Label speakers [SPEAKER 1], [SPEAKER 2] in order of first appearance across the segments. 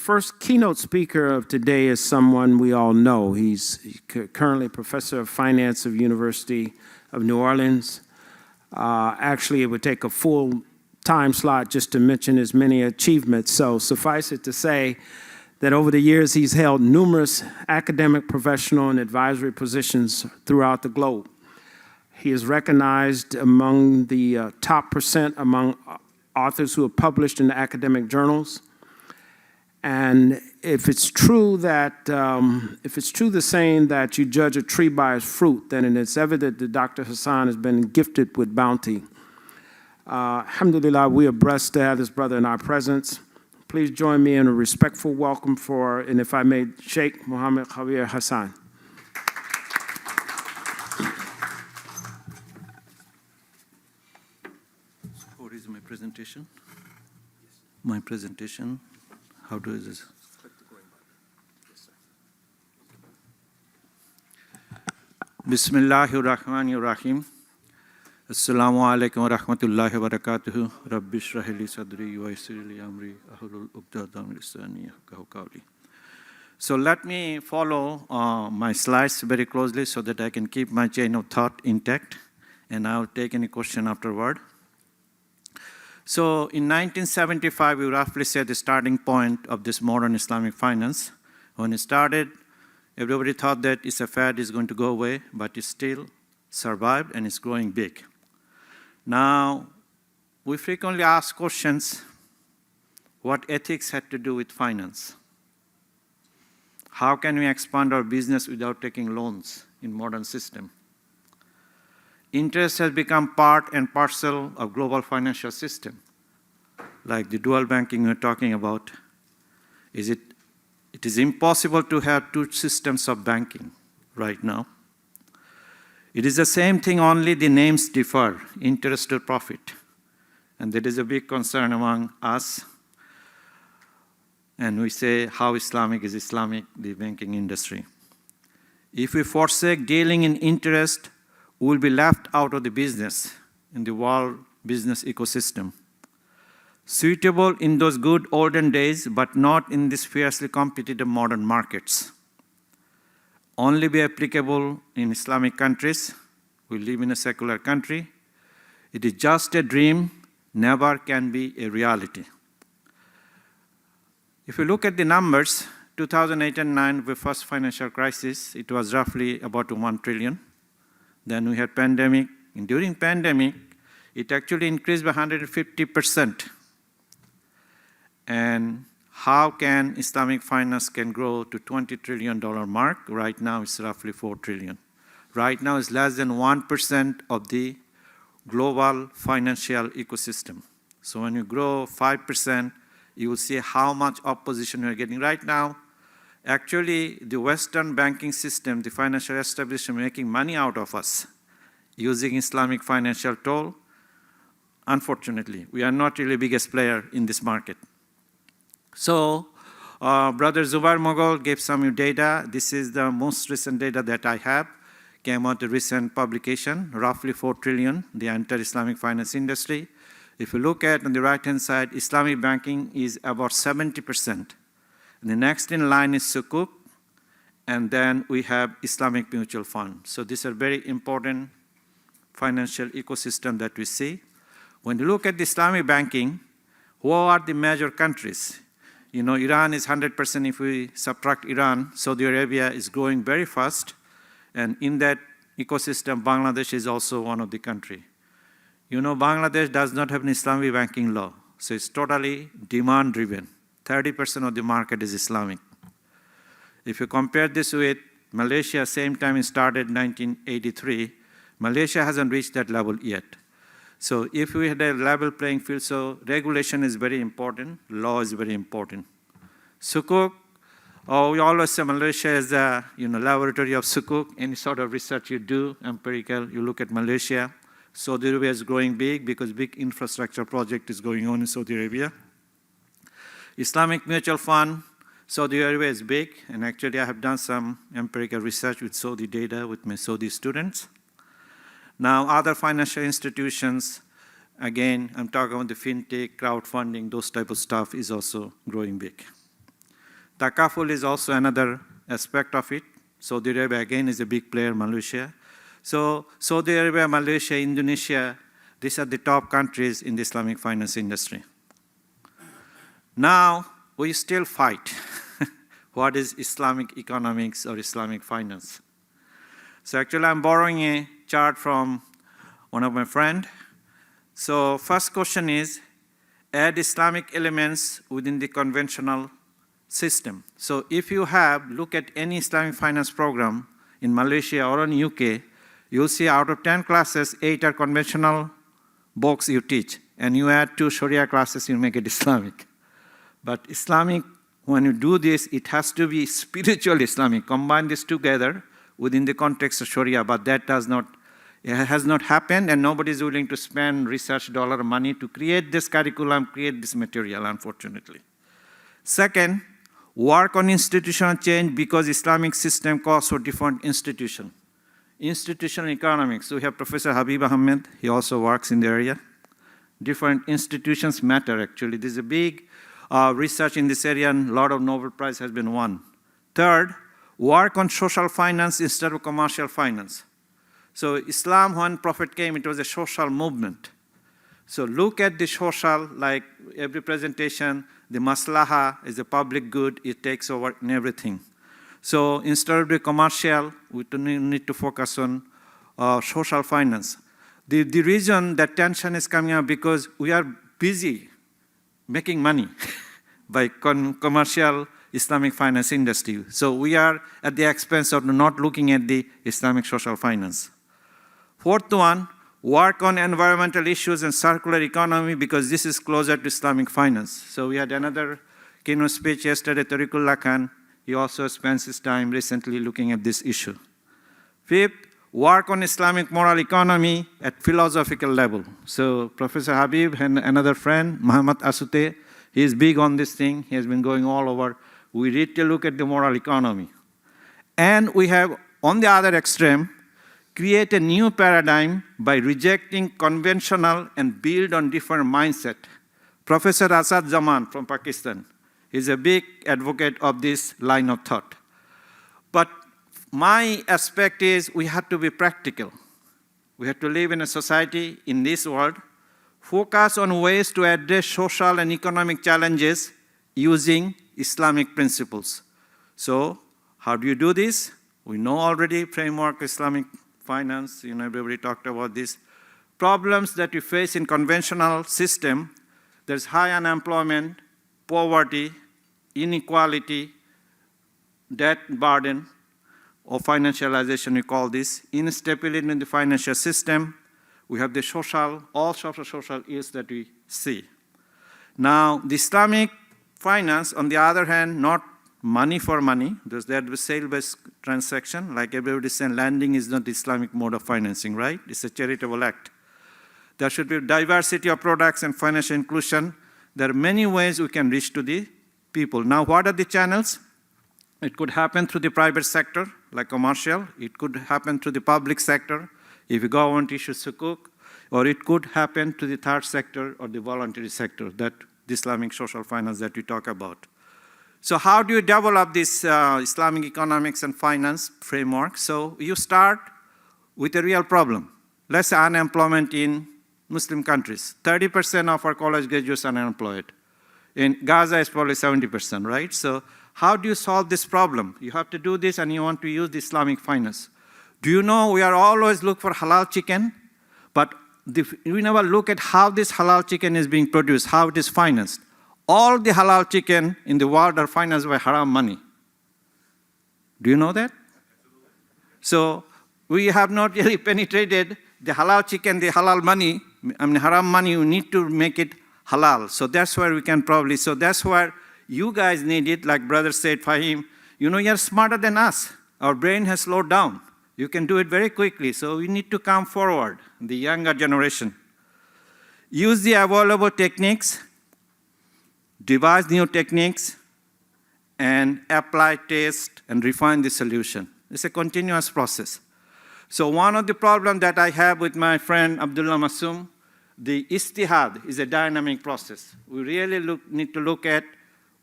[SPEAKER 1] first keynote speaker of today is someone we all know. He's currently professor of finance of University of New Orleans. Actually, it would take a full time slot just to mention his many achievements. So suffice it to say that over the years, he's held numerous academic, professional, and advisory positions throughout the globe. He is recognized among the top % among authors who have published in the academic journals. And if it's true the saying that you judge a tree by its fruit, then it's evident that Dr. Hassan has been gifted with bounty. Alhamdulillah, we are blessed to have this brother in our presence. Please join me in a respectful welcome for, and if I may, Sheikh Mohammed Khair Hassan.
[SPEAKER 2] What is my presentation? My presentation. How do I do this? Bismillahir Rahmanir Rahim. Assalamu alaikum wa rahmatullahi wa barakatuhu. Rabbi shrah li sadri wa yassir li amri ahlul uqdatan min lisani yafqahu qawli. So let me follow my slides very closely so that I can keep my chain of thought intact, and I'll take any question afterward. So in 1975, we roughly set the starting point of this modern Islamic finance. When it started, everybody thought that it's a fad, is going to go away, but it still survived and it's growing big. Now, we frequently ask questions, what ethics had to do with finance? How can we expand our business without taking loans in modern system? Interest has become part and parcel of global financial system, like the dual banking we're talking about. It is impossible to have two systems of banking right now. It is the same thing, only the names differ, interest or profit. And that is a big concern among us. And we say how Islamic is Islamic, the banking industry. If we forsake dealing in interest, we will be left out of the business in the world business ecosystem. Suitable in those good olden days, but not in these fiercely competitive modern markets. Only be applicable in Islamic countries. We live in a secular country. It is just a dream, never can be a reality. If you look at the numbers, 2008 and 2009, the first financial crisis, it was roughly about 1 trillion. Then we had pandemic, and during pandemic, it actually increased by 150%. And how can Islamic finance can grow to $20 trillion mark? Right now, it's roughly 4 trillion. Right now, it's less than 1% of the global financial ecosystem. So when you grow 5%, you will see how much opposition you're getting. Right now, actually, the Western banking system, the financial establishment, making money out of us using Islamic financial tool. Unfortunately, we are not really the biggest player in this market. So, Brother Zubair Mughal gave some data. This is the most recent data that I have. Came out a recent publication, roughly 4 trillion, the entire Islamic finance industry. If you look at on the right-hand side, Islamic banking is about 70%. And the next in line is Sukuk, and then we have Islamic mutual fund. So these are very important financial ecosystem that we see. When you look at the Islamic banking, who are the major countries? You know, Iran is 100%. If we subtract Iran, Saudi Arabia is growing very fast. And in that ecosystem, Bangladesh is also one of the countries. You know, Bangladesh does not have an Islamic banking law. So it's totally demand-driven. 30% of the market is Islamic. If you compare this with Malaysia, same time it started 1983, Malaysia hasn't reached that level yet. So if we had a level playing field, so regulation is very important, law is very important. Sukuk, we always say Malaysia is the laboratory of Sukuk. Any sort of research you do, empirical, you look at Malaysia. Saudi Arabia is growing big because big infrastructure project is going on in Saudi Arabia. Islamic mutual fund, Saudi Arabia is big, and actually I have done some empirical research with Saudi data with my Saudi students. Now, other financial institutions, again, I'm talking about the fintech, crowdfunding, those type of stuff is also growing big. Takaful is also another aspect of it. Saudi Arabia, again, is a big player, Malaysia. So Saudi Arabia, Malaysia, Indonesia, these are the top countries in the Islamic finance industry. Now, we still fight. What is Islamic economics or Islamic finance? So actually, I'm borrowing a chart from one of my friends. So first question is, add Islamic elements within the conventional system. So if you look at any Islamic finance program in Malaysia or in UK, you'll see out of 10 classes, 8 are conventional books you teach. And you add 2 Sharia classes, you make it Islamic. But Islamic, when you do this, it has to be spiritual Islamic. Combine this together within the context of Sharia, but that has not happened, and nobody is willing to spend research dollar money to create this curriculum, create this material, unfortunately. Second, work on institutional change because Islamic system calls for different institutions. Institutional economics, we have Professor Habib Ahmed, he also works in the area. Different institutions matter, actually. There's a big research in this area, and a lot of Nobel Prize has been won. Third, work on social finance instead of commercial finance. So Islam, when Prophet came, it was a social movement. So look at the social, like every presentation, the maslaha is a public good, it takes over in everything. So instead of the commercial, we need to focus on social finance. The reason that tension is coming up because we are busy making money by commercial Islamic finance industry. So we are at the expense of not looking at the Islamic social finance. Fourth one, work on environmental issues and circular economy because this is closer to Islamic finance. So we had another keynote speech yesterday, Tariqullah Khan. He also spends his time recently looking at this issue. Fifth, work on Islamic moral economy at philosophical level. So Professor Habib and another friend, Muhammad Asute, he is big on this thing. He has been going all over. We need to look at the moral economy. And we have, on the other extreme, create a new paradigm by rejecting conventional and build on different mindset. Professor Asad Zaman from Pakistan is a big advocate of this line of thought. But my aspect is we have to be practical. We have to live in a society in this world, focus on ways to address social and economic challenges using Islamic principles. So how do you do this? We know already framework Islamic finance, everybody talked about this. Problems that we face in conventional system, there's high unemployment, poverty, inequality, debt burden, or financialization, we call this, instability in the financial system. We have the all sorts of social ills that we see. Now, the Islamic finance, on the other hand, not money for money. There's that sale-based transaction. Like everybody is saying, lending is not the Islamic mode of financing, right? It's a charitable act. There should be diversity of products and financial inclusion. There are many ways we can reach to the people. Now, what are the channels? It could happen through the private sector, like commercial. It could happen through the public sector, if the government issues sukuk, or it could happen to the third sector or the voluntary sector, that the Islamic social finance that we talk about. So how do you develop this Islamic economics and finance framework? So you start with a real problem. Let's say unemployment in Muslim countries. 30% of our college graduates are unemployed. In Gaza, it's probably 70%, right? So how do you solve this problem? You have to do this and you want to use the Islamic finance. Do you know we are always look for halal chicken, but we never look at how this halal chicken is being produced, how it is financed. All the halal chicken in the world are financed by haram money. Do you know that? So we have not really penetrated the halal chicken, the halal money, haram money, we need to make it halal. So that's where we can probably, so that's where you guys need it, like brother said, Fahim, you're smarter than us. Our brain has slowed down. You can do it very quickly. So we need to come forward, the younger generation. Use the available techniques, devise new techniques, and apply, test, and refine the solution. It's a continuous process. So one of the problems that I have with my friend Abdullah Masoom, the istihad is a dynamic process. We really need to look at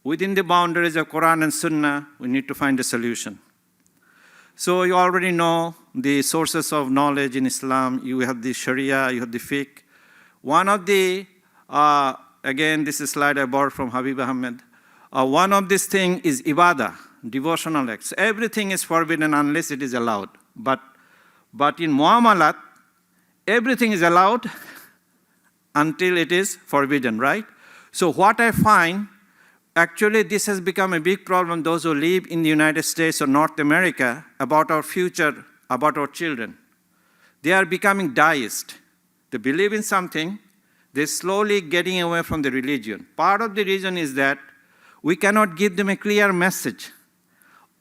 [SPEAKER 2] within the boundaries of Quran and Sunnah, we need to find a solution. So you already know the sources of knowledge in Islam. You have the Sharia, you have the fiqh. One of the, again, this is a slide I borrowed from Habib Ahmed. One of these things is ibadah, devotional acts. Everything is forbidden unless it is allowed. But in muamalat, everything is allowed until it is forbidden, right? So what I find, actually this has become a big problem, those who live in the United States or North America, about our future, about our children. They are becoming deist. They believe in something, they're slowly getting away from the religion. Part of the reason is that we cannot give them a clear message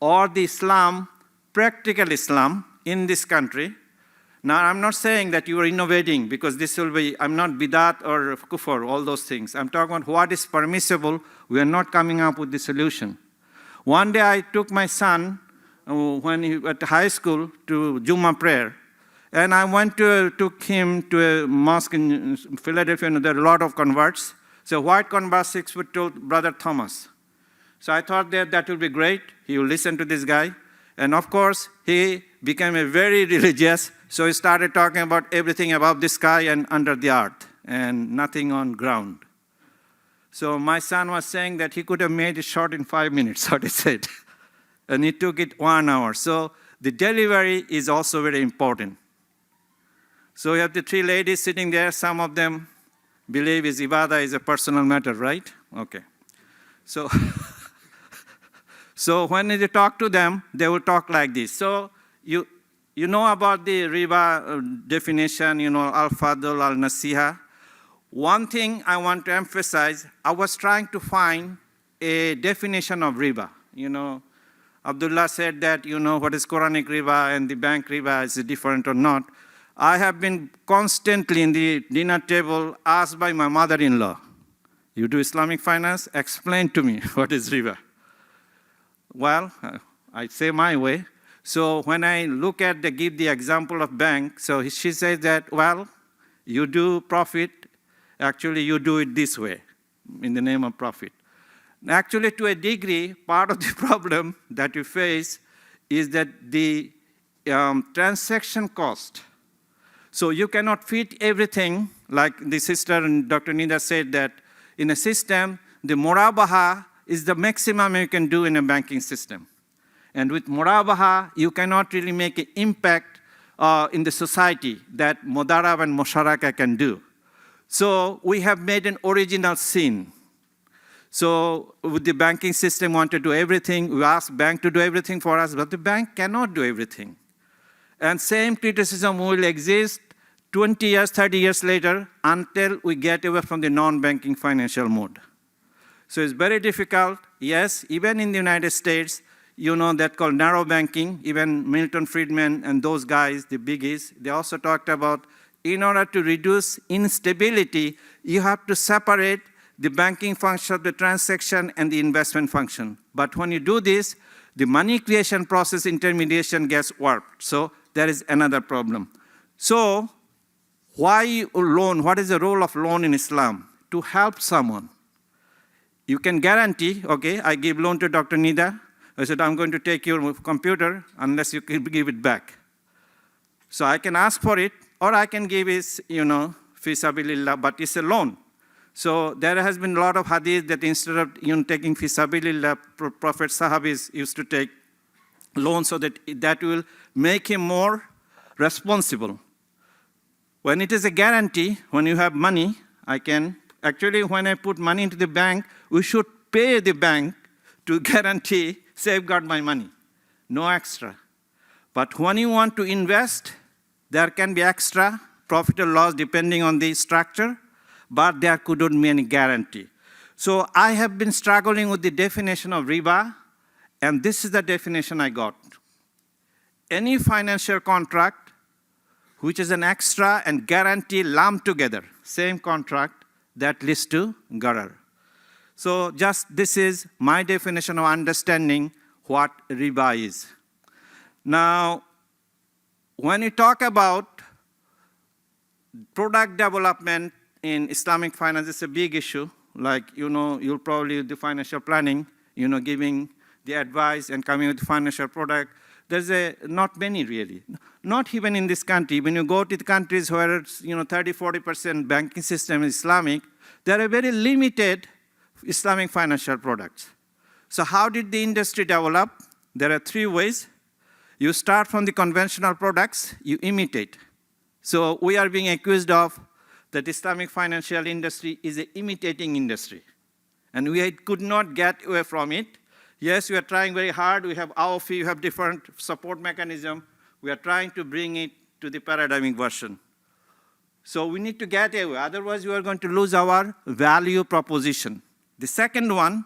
[SPEAKER 2] or the Islam, practical Islam in this country. Now, I'm not saying that you are innovating because this will be, I'm not bidat or kufr, all those things. I'm talking about what is permissible. We are not coming up with the solution. One day I took my son when he was at high school to Jummah prayer. And I took him to a mosque in Philadelphia, and there are a lot of converts. So white convert, 6 foot tall, Brother Thomas. So I thought that would be great. He will listen to this guy. And of course, he became a very religious, so he started talking about everything above the sky and under the earth, and nothing on ground. So my son was saying that he could have made it short in 5 minutes, what he said. And it took it 1 hour. So the delivery is also very important. So we have the 3 ladies sitting there. Some of them believe is ibadah is a personal matter, right? Okay. So, so when you talk to them, they will talk like this. So you know about the riba definition, you know, al-fadl, al-nasiha. One thing I want to emphasize, I was trying to find a definition of riba. You know, Abdullah said that, you know, what is Quranic riba and the bank riba, is it different or not? I have been constantly in the dinner table asked by my mother-in-law, you do Islamic finance? Explain to me what is riba. Well, I say my way. So when I look at give the example of bank, so she says that, well, you do profit, actually you do it this way, in the name of profit. Actually, to a degree, part of the problem that you face is that the transaction cost. So you cannot fit everything, like the sister and Dr. Nida said that in a system, the murabaha is the maximum you can do in a banking system. And with murabaha, you cannot really make an impact in the society that mudarab and musharaka can do. So we have made an original sin. So with the banking system, want to do everything. We ask bank to do everything for us, but the bank cannot do everything. And same criticism will exist 20 years, 30 years later until we get away from the non-banking financial mode. So it's very difficult. Yes, even in the United States, you know, that called narrow banking, even Milton Friedman and those guys, the biggies, they also talked about in order to reduce instability, you have to separate the banking function of the transaction and the investment function. But when you do this, the money creation process intermediation gets warped. So there is another problem. So why loan? What is the role of loan in Islam? To help someone. You can guarantee, okay, I give loan to Dr. Nida. I said, I'm going to take your computer unless you can give it back. So I can ask for it, or I can give it, you know, fi sabilillah, but it's a loan. So there has been a lot of hadith that instead of, you know, taking fi sabilillah, Prophet Sahabis used to take loan so that will make him more responsible. When it is a guarantee, when you have money, actually when I put money into the bank, we should pay the bank to guarantee, safeguard my money, no extra. But when you want to invest, there can be extra profit or loss depending on the structure, but there couldn't be any guarantee. So I have been struggling with the definition of riba, and this is the definition I got. Any financial contract which is an extra and guarantee lumped together, same contract, that leads to gharar. So just this is my definition of understanding what riba is. Now, when you talk about product development in Islamic finance, it's a big issue. like, you'll probably do financial planning, giving the advice and coming with financial product. There's not many really. Not even in this country. When you go to the countries where it's, 30, 40% banking system is Islamic, there are very limited Islamic financial products. So how did the industry develop? There are 3 ways. You start from the conventional products, you imitate. So we are being accused of that Islamic financial industry is an imitating industry. And we could not get away from it. Yes, we are trying very hard. We have AOFI, we have different support mechanism. We are trying to bring it to the paradigmic version. So we need to get away. Otherwise, we are going to lose our value proposition. The second one,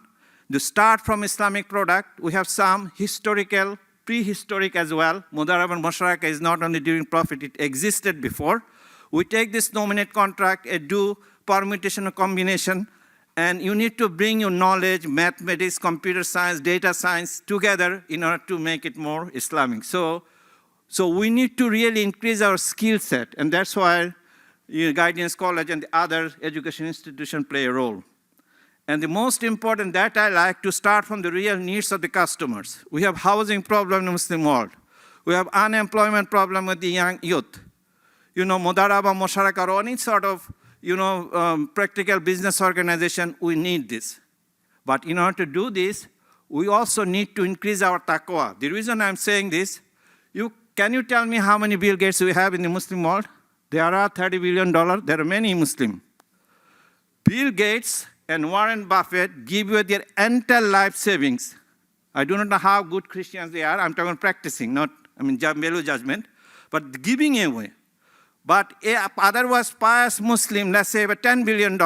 [SPEAKER 2] to start from Islamic product, we have some historical, prehistoric as well. Mudaraba and Musharaka is not only during Prophet, it existed before. We take this nominate contract and do permutation or combination, and you need to bring your knowledge, mathematics, computer science, data science together in order to make it more Islamic. So we need to really increase our skill set, and that's why Guidance College and the other education institutions play a role. And the most important that I like to start from the real needs of the customers. We have housing problem in the Muslim world. We have unemployment problem with the young youth. Mudaraba, Musharaka, or any sort of practical business organization, we need this. But in order to do this, we also need to increase our taqwa. The reason I'm saying this, can you tell me how many Bill Gates we have in the Muslim world? There are $30 billion. There are many Muslims. Bill Gates and Warren Buffett give you their entire life savings. I do not know how good Christians they are. I'm talking practicing, not, value judgment, but giving away. But otherwise, pious Muslim, let's say about $10 billion,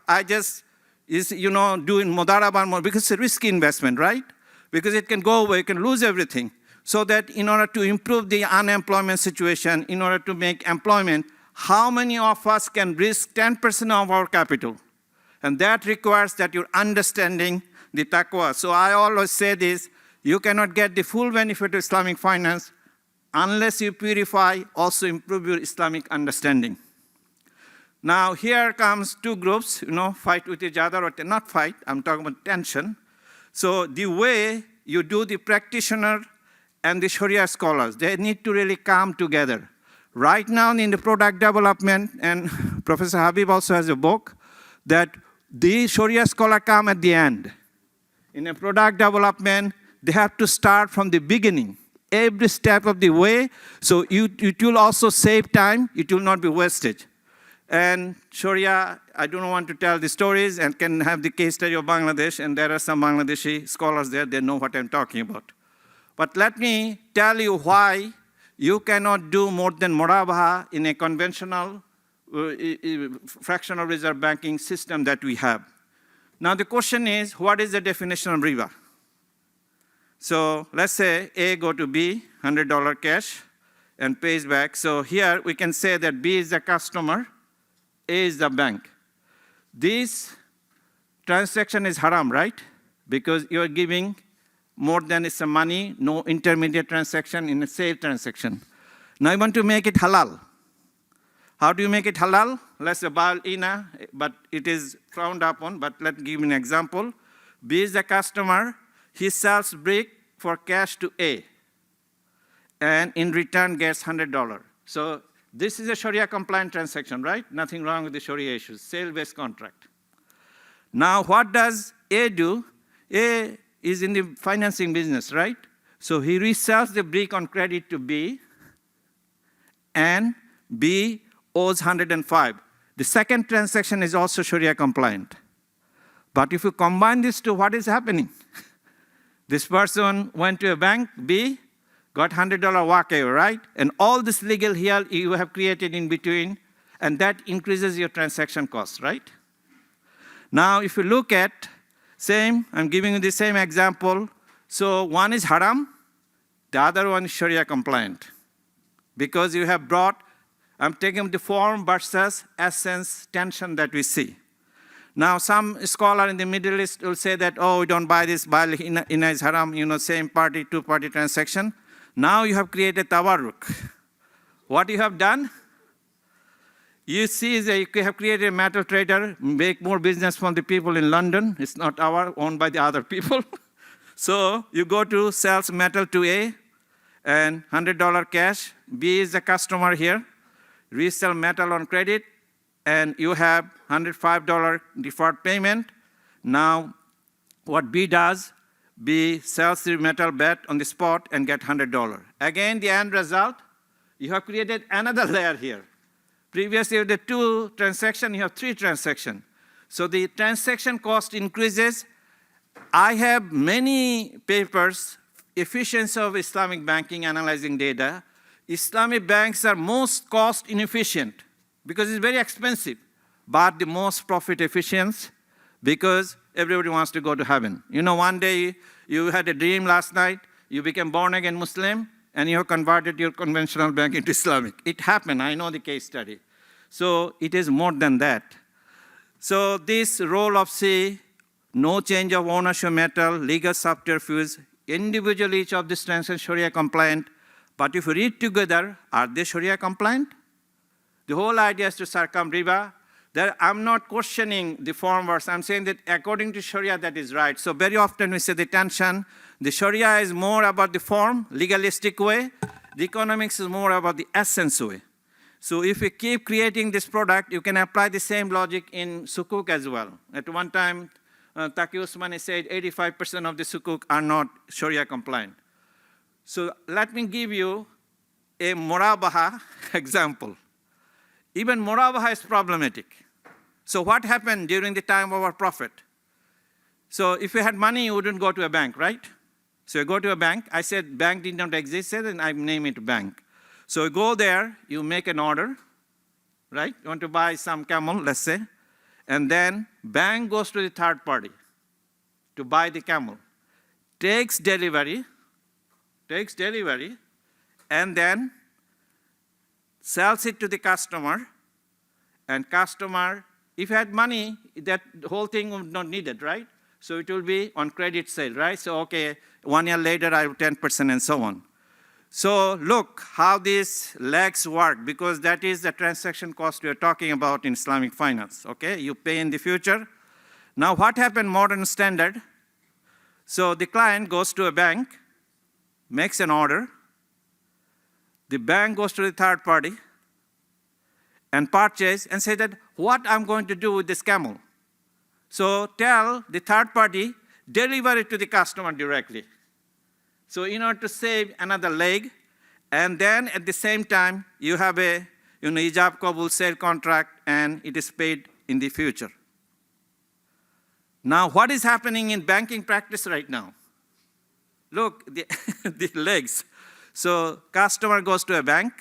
[SPEAKER 2] I just doing mudaraba, because it's a risky investment, right? Because it can go away, you can lose everything. So that in order to improve the unemployment situation, in order to make employment, how many of us can risk 10% of our capital? And that requires that you're understanding the taqwa. So I always say this, you cannot get the full benefit of Islamic finance unless you purify, also improve your Islamic understanding. Now here comes 2 groups, fight with each other, or not fight, I'm talking about tension. So the way you do the practitioner and the Sharia scholars, they need to really come together. Right now in the product development, and Professor Habib also has a book, that the Sharia scholar come at the end. In a product development, they have to start from the beginning, every step of the way, so it will also save time, it will not be wastage. And Sharia, I don't want to tell the stories and can have the case study of Bangladesh, and there are some Bangladeshi scholars there, they know what I'm talking about. But let me tell you why you cannot do more than murabaha in a conventional fractional reserve banking system that we have. Now the question is, what is the definition of riba? So let's say A go to B, $100 cash, and pays back. So here we can say that B is the customer, A is the bank. This transaction is haram, right? Because you're giving more than it's a money, no intermediate transaction in a sale transaction. Now you want to make it halal. How do you make it halal? Let's say Bal-Ina, but it is frowned upon, but let's give an example. B is the customer, he sells brick for cash to A, and in return gets $100. So this is a Sharia compliant transaction, right? Nothing wrong with the Sharia issues, sale-based contract. Now what does A do? A is in the financing business, right? So he resells the brick on credit to B, and B owes 105. The second transaction is also Sharia compliant. But if you combine these two, what is happening? This person went to a bank, B, got $100 walkaway, right? And all this legal hell you have created in between, and that increases your transaction cost, right? Now, if you look at same, I'm giving you the same example. So one is haram, the other one is Sharia compliant. Because you have brought, I'm taking the form versus essence tension that we see. Now some scholar in the Middle East will say that, oh, we don't buy this, Bal-Ina is haram, same party, 2-party transaction. Now you have created tawarruk. What you have done? You see that you have created a metal trader, make more business from the people in London. It's not owned by the other people. So you go to sells metal to A and $100 cash. B is the customer here. Resell metal on credit, and you have $105 deferred payment. Now, what B does, B sells the metal bet on the spot and get $100. Again, the end result, you have created another layer here. Previously, with the 2 transactions, you have 3 transactions. So the transaction cost increases. I have many papers, efficiency of Islamic banking, analyzing data. Islamic banks are most cost inefficient because it's very expensive, but the most profit efficient because everybody wants to go to heaven. You know, one day you had a dream last night, you became born again Muslim, and you have converted your conventional bank into Islamic. It happened, I know the case study. So it is more than that. So this role of C, no change of ownership metal, legal subterfuge, individually each of these transactions Sharia compliant, but if you read together, are they Sharia compliant? The whole idea is to circum riba. I'm not questioning the form verse. I'm saying that according to Sharia, that is right. So very often we say the tension. The Sharia is more about the form, legalistic way. The economics is more about the essence way. So if you keep creating this product, you can apply the same logic in sukuk as well. At one time, Taqi Usmani said 85% of the sukuk are not Sharia compliant. So let me give you a murabaha example. Even murabaha is problematic. So what happened during the time of our Prophet? So if you had money, you wouldn't go to a bank, right? So you go to a bank. I said bank did not exist, and I name it bank. So you go there, you make an order, right? You want to buy some camel, let's say. And then bank goes to the third party to buy the camel. Takes delivery, and then sells it to the customer. And customer, if you had money, that whole thing would not need it, right? So it will be on credit sale, right? So, okay, 1 year later, I have 10% and so on. So look how these legs work, because that is the transaction cost we are talking about in Islamic finance, okay? You pay in the future. Now what happened modern standard? So the client goes to a bank, makes an order. The bank goes to the third party and purchase and say that what I'm going to do with this camel. So tell the third party, deliver it to the customer directly. So in order to save another leg, and then at the same time, you have a ijab qabul sale contract, and it is paid in the future. Now, what is happening in banking practice right now? Look, the legs. So customer goes to a bank,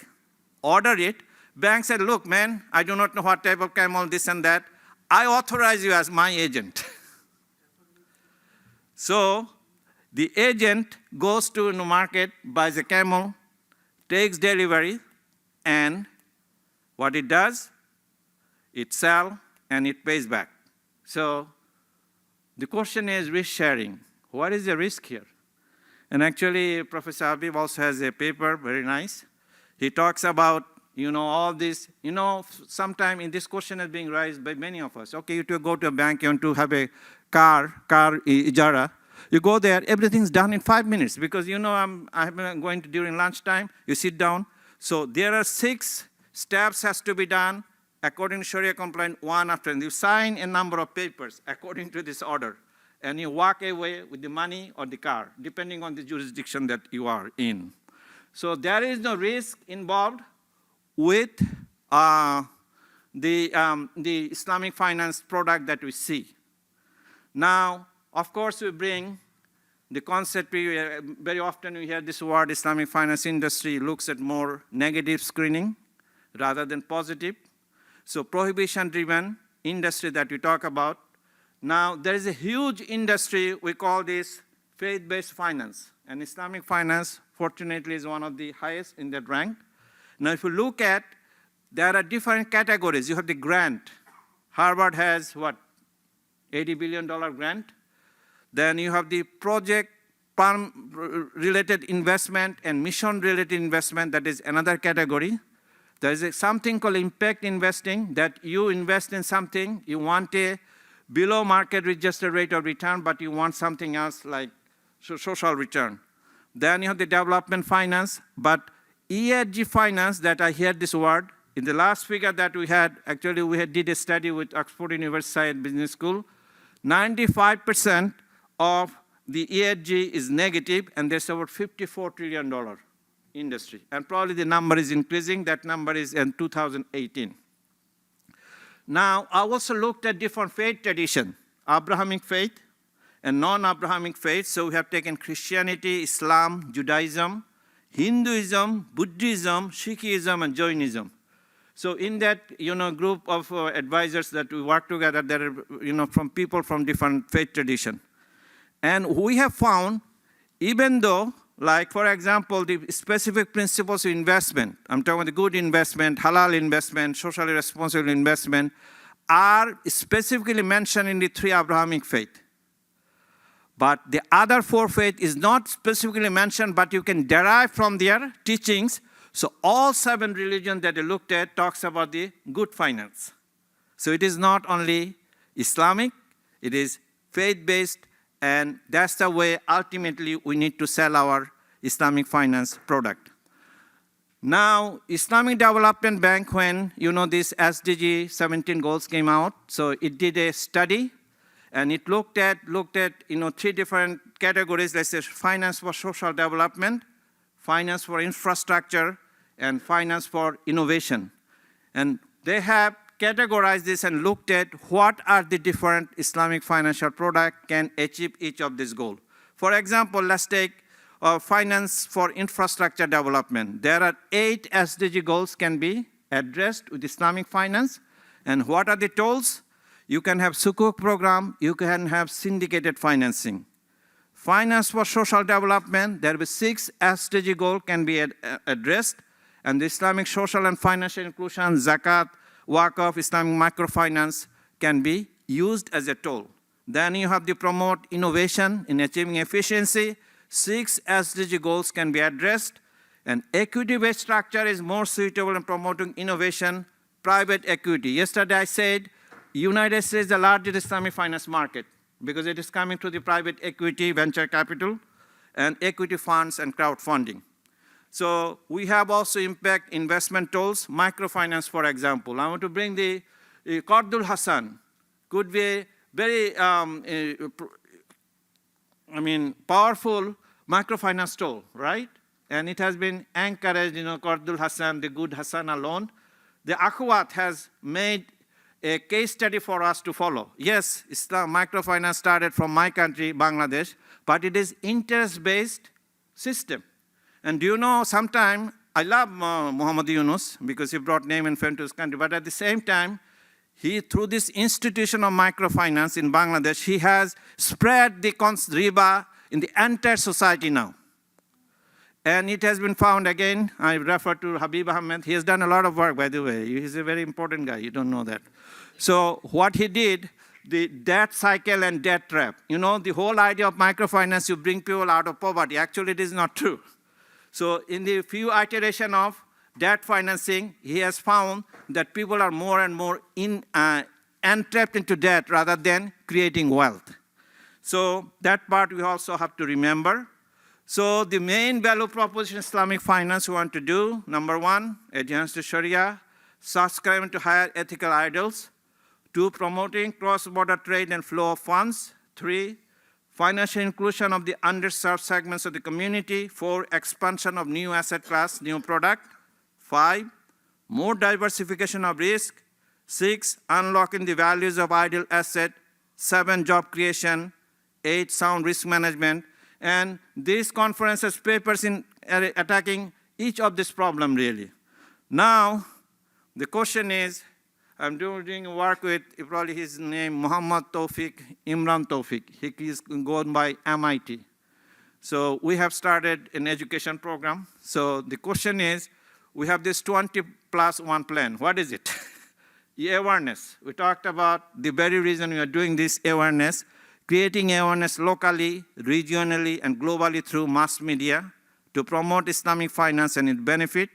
[SPEAKER 2] order it. Bank said, look, man, I do not know what type of camel, this and that. I authorize you as my agent. So the agent goes to the market, buys a camel, takes delivery, and what it does, it sells and it pays back. So the question is risk sharing. What is the risk here? And actually, Professor Habib also has a paper, very nice. He talks about, all this. Sometime in this question is being raised by many of us. Okay, you go to a bank, you want to have a car ijara. You go there, everything's done in 5 minutes because I'm going to during lunchtime, you sit down. So there are 6 steps has to be done according to Sharia compliant, one after another. You sign a number of papers according to this order, and you walk away with the money or the car, depending on the jurisdiction that you are in. So there is no risk involved with the Islamic finance product that we see. Now, of course, we bring the concept, very often we hear this word, Islamic finance industry looks at more negative screening rather than positive. So prohibition-driven industry that we talk about. Now, there is a huge industry, we call this faith-based finance. And Islamic finance, fortunately, is one of the highest in that rank. Now, if you look at, there are different categories. You have the grant. Harvard has, what, $80 billion grant. Then you have the project-related investment and mission-related investment. That is another category. There is something called impact investing, that you invest in something, you want a below market registered rate of return, but you want something else like social return. Then you have the development finance, but ESG finance, that I heard this word, in the last figure that we had, actually we did a study with Oxford University Business School, 95% of the ESG is negative, and there's about $54 trillion industry. And probably the number is increasing. That number is in 2018. Now, I also looked at different faith traditions, Abrahamic faith and non-Abrahamic faith. So we have taken Christianity, Islam, Judaism, Hinduism, Buddhism, Sikhism, and Jainism. So in that group of advisors that we work together, there are from people from different faith traditions. And we have found, even though, like for example, the specific principles of investment, I'm talking about the good investment, halal investment, socially responsible investment, are specifically mentioned in the 3 Abrahamic faith. But the other 4 faith is not specifically mentioned, but you can derive from their teachings. So all 7 religions that I looked at talks about the good finance. So it is not only Islamic, it is faith-based, and that's the way ultimately we need to sell our Islamic finance product. Now, Islamic Development Bank, when this SDG 17 goals came out, so it did a study, and it looked at 3 different categories. Let's say finance for social development, finance for infrastructure, and finance for innovation. And they have categorized this and looked at what are the different Islamic financial products can achieve each of these goals. For example, let's take finance for infrastructure development. There are 8 SDG goals can be addressed with Islamic finance. And what are the tools? You can have Sukuk program, you can have syndicated financing. Finance for social development, there will be 6 SDG goals can be addressed. And the Islamic social and financial inclusion, zakat, waqf, Islamic microfinance can be used as a tool. Then you have to promote innovation in achieving efficiency. 6 SDG goals can be addressed. And equity-based structure is more suitable in promoting innovation, private equity. Yesterday I said United States is the largest Islamic finance market because it is coming to the private equity, venture capital, and equity funds and crowdfunding. So we have also impact investment tools, microfinance, for example. I want to bring the Qardul Hasan, could be a very powerful microfinance tool, right? And it has been encouraged, Qardul Hasan, the good Hasana loan. The Akhwat has made a case study for us to follow. Yes, Islam microfinance started from my country, Bangladesh, but it is interest-based system. And do you know, sometimes I love Muhammad Yunus because he brought name and fame to his country, but at the same time, he, through this institution of microfinance in Bangladesh, he has spread the riba in the entire society now. And it has been found again, I refer to Habib Ahmed, he has done a lot of work, by the way. He's a very important guy, you don't know that. So what he did, the debt cycle and debt trap. The whole idea of microfinance, you bring people out of poverty. Actually, it is not true. So in the few iterations of debt financing, he has found that people are more and more entrapped into debt rather than creating wealth. So that part we also have to remember. So the main value proposition Islamic finance we want to do, number 1, adherence to Sharia, subscribing to higher ethical ideals. 2, promoting cross-border trade and flow of funds. 3, financial inclusion of the underserved segments of the community. 4, expansion of new asset class, new product. 5, more diversification of risk. 6, unlocking the values of ideal asset. 7, job creation. 8, sound risk management. And this conference has papers in attacking each of this problem really. Now, the question is, I'm doing work with, probably his name, Muhammad Tawfiq, Imran Tawfiq. He is going by MIT. So we have started an education program. So the question is, we have this 20+1 plan. What is it? Awareness. We talked about the very reason we are doing this awareness, creating awareness locally, regionally, and globally through mass media to promote Islamic finance and its benefit.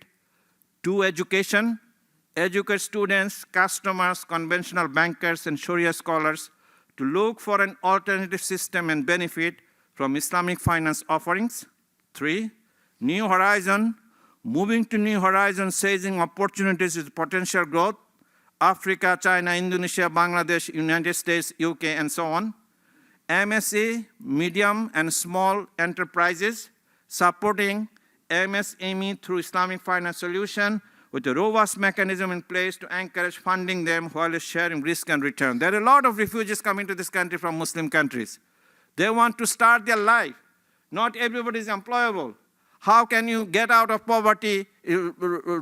[SPEAKER 2] 2, education. Educate students, customers, conventional bankers, and Sharia scholars to look for an alternative system and benefit from Islamic finance offerings. 3, New Horizon. Moving to New Horizon, seizing opportunities with potential growth. Africa, China, Indonesia, Bangladesh, United States, UK, and so on. MSE, medium and small enterprises, supporting MSME through Islamic finance solution with a robust mechanism in place to encourage funding them while sharing risk and return. There are a lot of refugees coming to this country from Muslim countries. They want to start their life. Not everybody is employable. How can you get out of poverty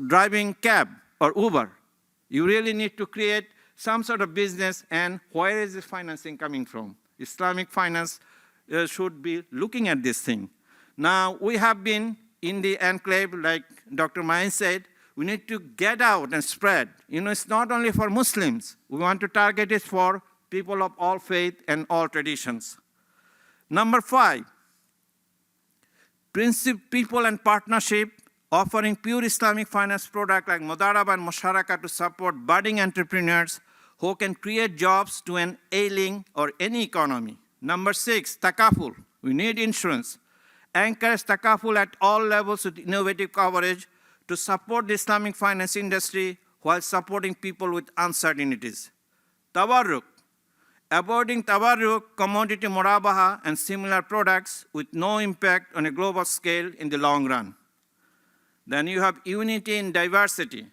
[SPEAKER 2] driving cab or Uber? You really need to create some sort of business, and where is the financing coming from? Islamic finance should be looking at this thing. Now, we have been in the enclave, like Dr. Mahin said, we need to get out and spread. You know, it's not only for Muslims. We want to target it for people of all faith and all traditions. Number 5, people and partnership, offering pure Islamic finance product like Mudaraba and Musharaka to support budding entrepreneurs who can create jobs to an ailing or any economy. Number 6, takaful. We need insurance. Encourage takaful at all levels with innovative coverage to support the Islamic finance industry while supporting people with uncertainties. Tabarruk. Avoiding tabarruk, commodity murabaha, and similar products with no impact on a global scale in the long run. Then you have unity in diversity.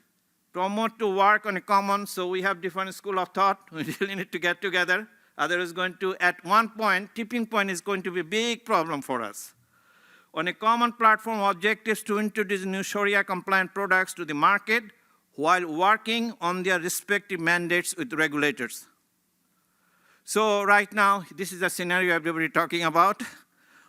[SPEAKER 2] Promote to work on a common, so we have different school of thought. We really need to get together. Otherwise, going to, at one point, tipping point is going to be a big problem for us. On a common platform, objectives to introduce new Sharia-compliant products to the market while working on their respective mandates with regulators. So right now, this is a scenario everybody talking about.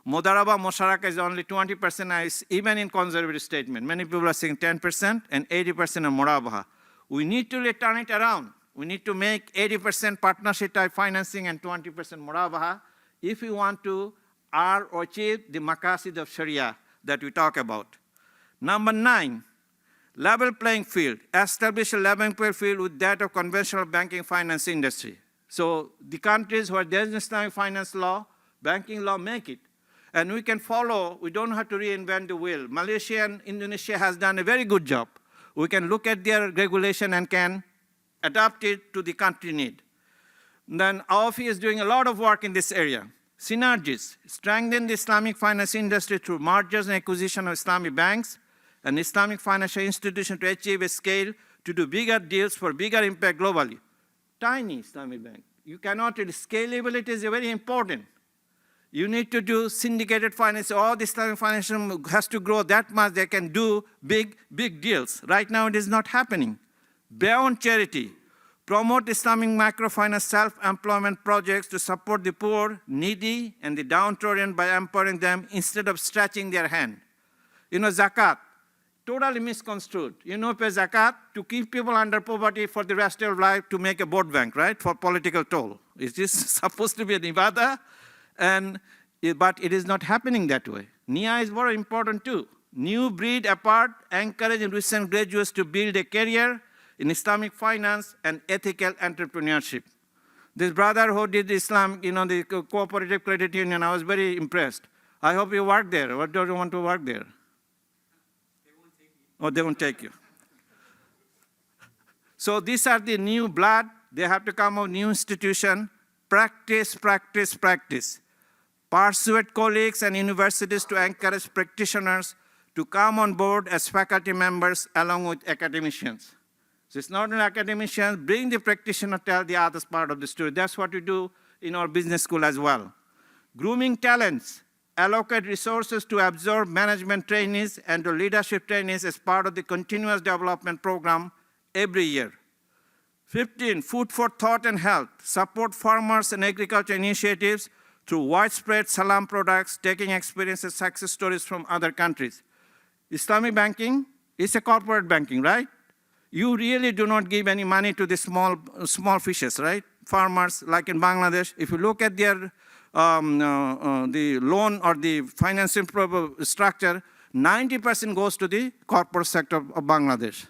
[SPEAKER 2] Mudaraba Musharaka is only 20%, even in conservative statement. Many people are saying 10% and 80% of Murabaha. We need to turn it around. We need to make 80% partnership type financing and 20% Murabaha if we want to or achieve the maqasid of Sharia that we talk about. Number 9, level playing field. Establish a level playing field with that of conventional banking finance industry. So the countries where there is Islamic finance law, banking law make it. And we can follow, we don't have to reinvent the wheel. Malaysia and Indonesia has done a very good job. We can look at their regulation and can adapt it to the country need. Then AOFI is doing a lot of work in this area. Synergies, strengthen the Islamic finance industry through mergers and acquisition of Islamic banks and Islamic financial institutions to achieve a scale to do bigger deals for bigger impact globally. Tiny Islamic bank. You cannot, scalability is very important. You need to do syndicated finance. All the Islamic finance has to grow that much they can do big deals. Right now it is not happening. Beyond charity, promote Islamic microfinance self-employment projects to support the poor, needy, and the downtrodden by empowering them instead of stretching their hand. You know, zakat, totally misconstrued. You know, pay zakat to keep people under poverty for the rest of life to make a vote bank, right, for political toll. Is this supposed to be an ibadah? But it is not happening that way. NIA is very important too. New breed apart, encouraging recent graduates to build a career in Islamic finance and ethical entrepreneurship. This brother who did Islam, you know, the cooperative credit union, I was very impressed. I hope you work there. Or do you want to work there?
[SPEAKER 3] They won't take you.
[SPEAKER 2] Oh, they won't take you. So these are the new blood. They have to come out new institution. Practice, practice, practice. Persuade colleagues and universities to encourage practitioners to come on board as faculty members along with academicians. So it's not only academicians, bring the practitioner, tell the other part of the story. That's what we do in our business school as well. Grooming talents, allocate resources to absorb management trainees and to leadership trainees as part of the continuous development program every year. 15, food for thought and health, support farmers and agriculture initiatives through widespread salam products, taking experiences, success stories from other countries. Islamic banking is a corporate banking, right? You really do not give any money to the small fishes, right? Farmers, like in Bangladesh, if you look at their the loan or the financing structure, 90% goes to the corporate sector of Bangladesh.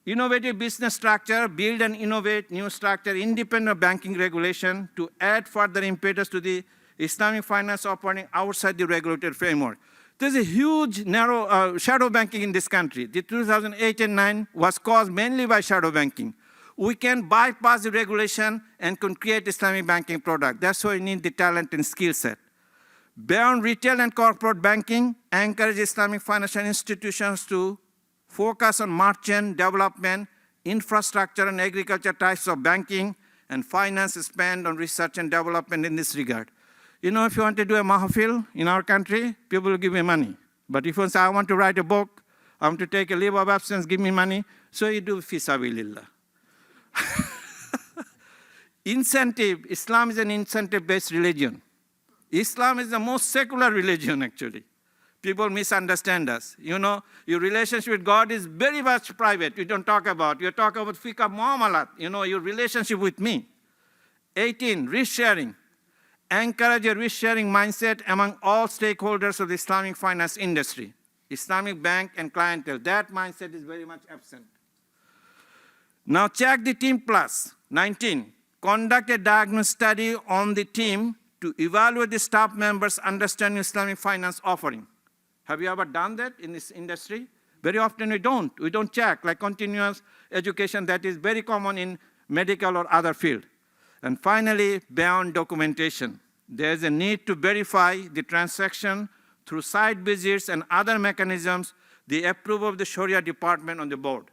[SPEAKER 2] Innovative business structure, build and innovate new structure independent of banking regulation to add further impetus to the Islamic finance operating outside the regulated framework. There's a huge narrow shadow banking in this country. The 2008 and 9 was caused mainly by shadow banking. We can bypass the regulation and can create Islamic banking product. That's why we need the talent and skill set. Beyond retail and corporate banking, encourage Islamic financial institutions to focus on merchant development, infrastructure and agriculture types of banking, and finance spend on research and development in this regard. You know, if you want to do a mahafil in our country, people will give you money. But if you say, I want to write a book, I want to take a leave of absence, give me money, so you do fi sabilillah. Incentive, Islam is an incentive-based religion. Islam is the most secular religion, actually. People misunderstand us. You know, your relationship with God is very much private. You don't talk about. You talk about fiqh muamalat, you know, your relationship with me. 18, risk sharing. Encourage a risk sharing mindset among all stakeholders of the Islamic finance industry, Islamic bank and clientele. That mindset is very much absent. Now check the team plus. 19, conduct a diagnostic study on the team to evaluate the staff members' understanding of Islamic finance offering. Have you ever done that in this industry? Very often we don't. We don't check, like continuous education that is very common in medical or other field. And finally, beyond documentation, there's a need to verify the transaction through site visits and other mechanisms, the approval of the Sharia department on the board.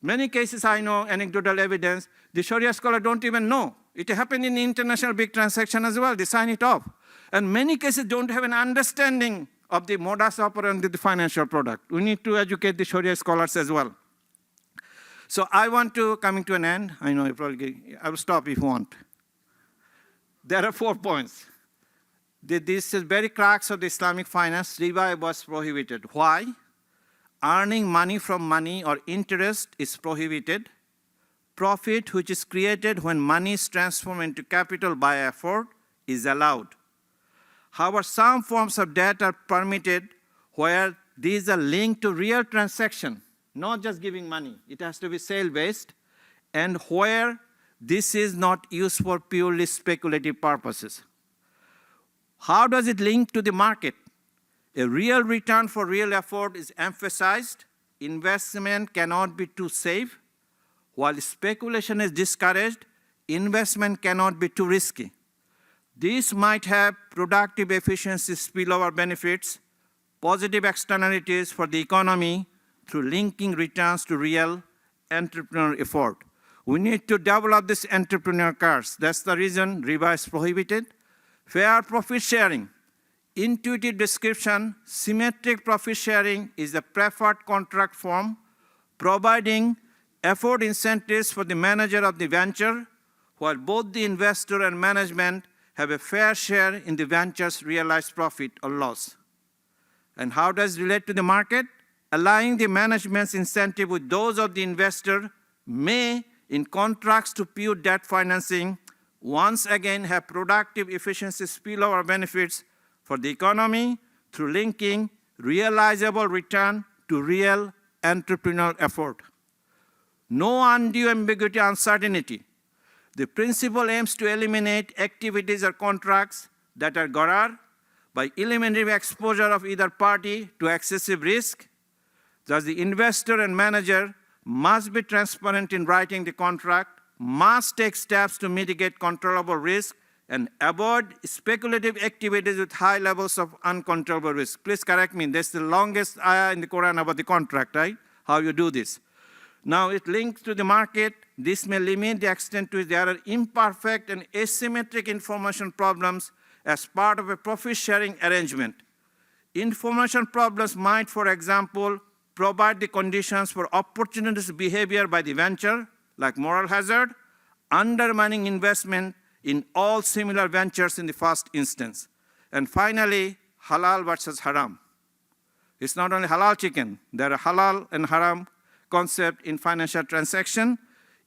[SPEAKER 2] Many cases I know, anecdotal evidence, the Sharia scholar don't even know. It happened in international big transaction as well, they sign it off. And many cases don't have an understanding of the modus operandi of the financial product. We need to educate the Sharia scholars as well. So I want to, coming to an end, I know I will stop if you want. There are 4 points. This is very crux of the Islamic finance. Riba was prohibited. Why? Earning money from money or interest is prohibited. Profit, which is created when money is transformed into capital by effort, is allowed. However, some forms of debt are permitted where these are linked to real transaction, not just giving money. It has to be sale-based, and where this is not used for purely speculative purposes. How does it link to the market? A real return for real effort is emphasized. Investment cannot be too safe. While speculation is discouraged, investment cannot be too risky. This might have productive efficiency spillover benefits, positive externalities for the economy through linking returns to real entrepreneurial effort. We need to develop this entrepreneur curse. That's the reason riba is prohibited. Fair profit sharing. Intuitive description, symmetric profit sharing is the preferred contract form, providing effort incentives for the manager of the venture, while both the investor and management have a fair share in the venture's realized profit or loss. And how does it relate to the market? Aligning the management's incentive with those of the investor may, in contrast to pure debt financing, once again have productive efficiency spillover benefits for the economy through linking realizable return to real entrepreneurial effort. No undue ambiguity, uncertainty. The principle aims to eliminate activities or contracts that are gharar by eliminating exposure of either party to excessive risk. Thus, the investor and manager must be transparent in writing the contract, must take steps to mitigate controllable risk, and avoid speculative activities with high levels of uncontrollable risk. Please correct me, that's the longest ayah in the Quran about the contract, right? How you do this. Now it links to the market. This may limit the extent to which there are imperfect and asymmetric information problems as part of a profit sharing arrangement. Information problems might, for example, provide the conditions for opportunist behavior by the venture, like moral hazard, undermining investment in all similar ventures in the first instance. And finally, halal versus haram. It's not only halal chicken, there are halal and haram concept in financial transaction.